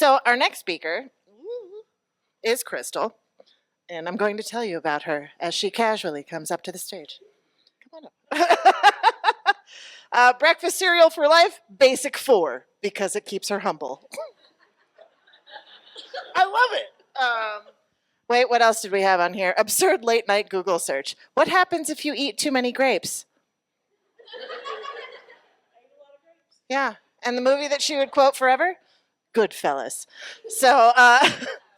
So our next speaker is Crystal, and I'm going to tell you about her as she casually comes up to the stage. Come on up. Breakfast cereal for life, basic 4, because it keeps her humble. I love it. Wait, what else did we have on here? Absurd late night Google search. What happens if you eat too many grapes? Yeah, and the movie that she would quote forever? Goodfellas. So,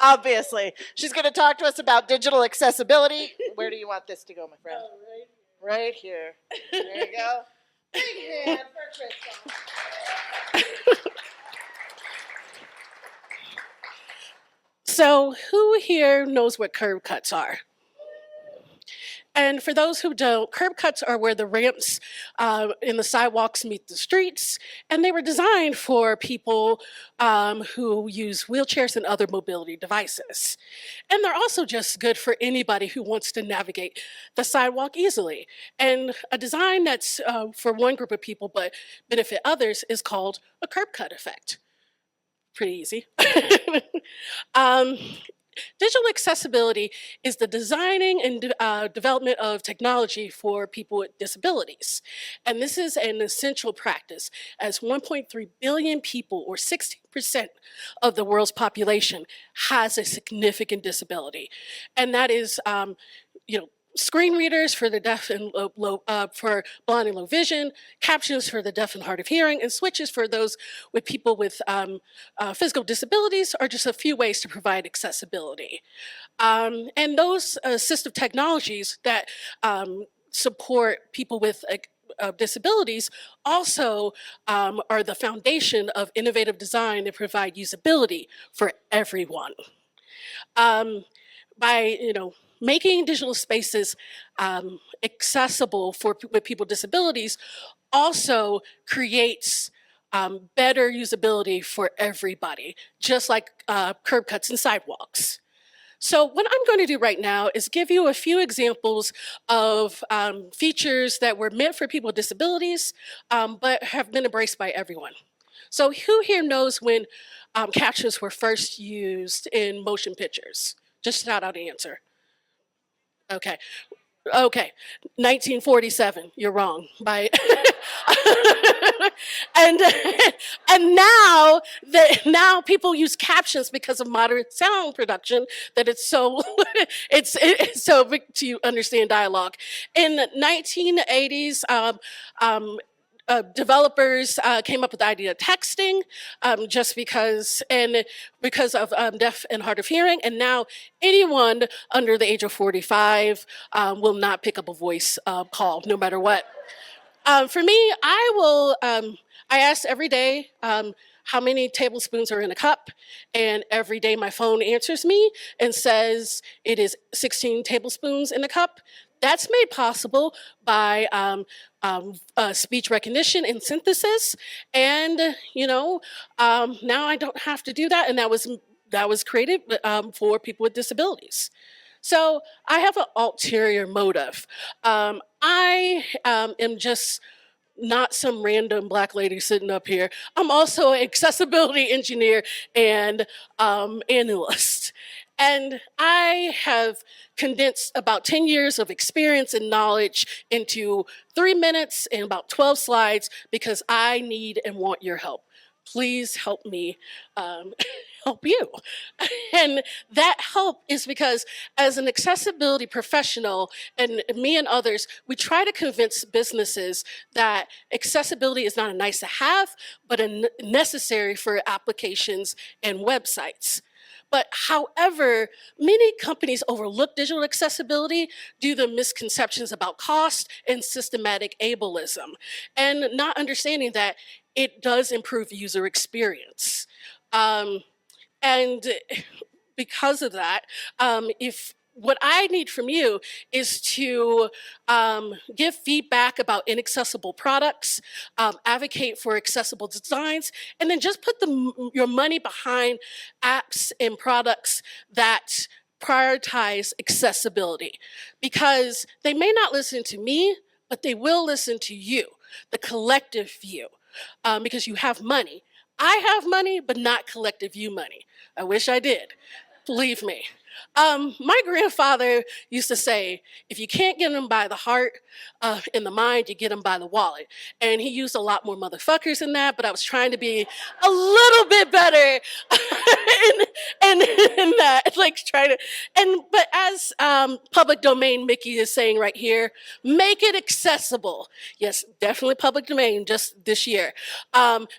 obviously, she's going to talk to us about digital accessibility. Where do you want this to go, my friend? Right here. There you go. Big hand for Crystal. So, who here knows what curb cuts are? And for those who don't, curb cuts are where the ramps in the sidewalks meet the streets, and they were designed for people who use wheelchairs and other mobility devices. And they're also just good for anybody who wants to navigate the sidewalk easily. And a design that's for one group of people but benefit others is called a curb cut effect. Pretty easy. Digital accessibility is the designing and development of technology for people with disabilities. And this is an essential practice as 1.3 billion people, or 60% of the world's population, has a significant disability. And that is, screen readers for the deaf and for blind and low vision, captions for the deaf and hard of hearing, and switches for those with people with physical disabilities are just a few ways to provide accessibility. And those assistive technologies that support people with disabilities also are the foundation of innovative design that provide usability for everyone. By making digital spaces accessible with people with disabilities also creates better usability for everybody, just like curb cuts and sidewalks. So what I'm going to do right now is give you a few examples of features that were meant for people with disabilities, but have been embraced by everyone. So who here knows when captions were first used in motion pictures? Just shout out an answer. Okay. 1947. You're wrong. and now people use captions because of modern sound production that it's so it's so big to understand dialogue. In the 1980s, developers came up with the idea of texting just because of deaf and hard of hearing, and now anyone under the age of 45 will not pick up a voice call no matter what. For me, I ask every day how many tablespoons are in a cup, and every day my phone answers me and says it is 16 tablespoons in a cup. That's made possible by speech recognition and synthesis, and now I don't have to do that, and that was created for people with disabilities. So I have an ulterior motive. I am just not some random Black lady sitting up here. I'm also an accessibility engineer and analyst. And I have condensed about 10 years of experience and knowledge into 3 minutes and about 12 slides because I need and want your help. Please help me help you. And that help is because as an accessibility professional, and me and others, we try to convince businesses that accessibility is not a nice to have, but a necessary for applications and websites. But however, many companies overlook digital accessibility due to misconceptions about cost and systematic ableism, and not understanding that it does improve user experience. And because of that, what I need from you is to give feedback about inaccessible products, advocate for accessible designs, and then just put your money behind apps and products that prioritize accessibility. Because they may not listen to me, but they will listen to you, the collective view, because you have money. I have money, but not collective you money. I wish I did. Believe me. My grandfather used to say, if you can't get them by the heart and the mind, you get them by the wallet. And he used a lot more motherfuckers than that, but I was trying to be a little bit better in that. Like trying to, but as public domain Mickey is saying right here, make it accessible. Yes, definitely public domain just this year.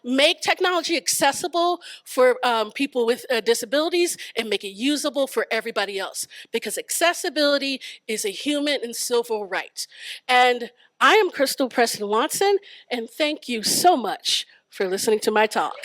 Make technology accessible for people with disabilities and make it usable for everybody else, because accessibility is a human and civil right. And I am Crystal Preston Watson, and thank you so much for listening to my talk.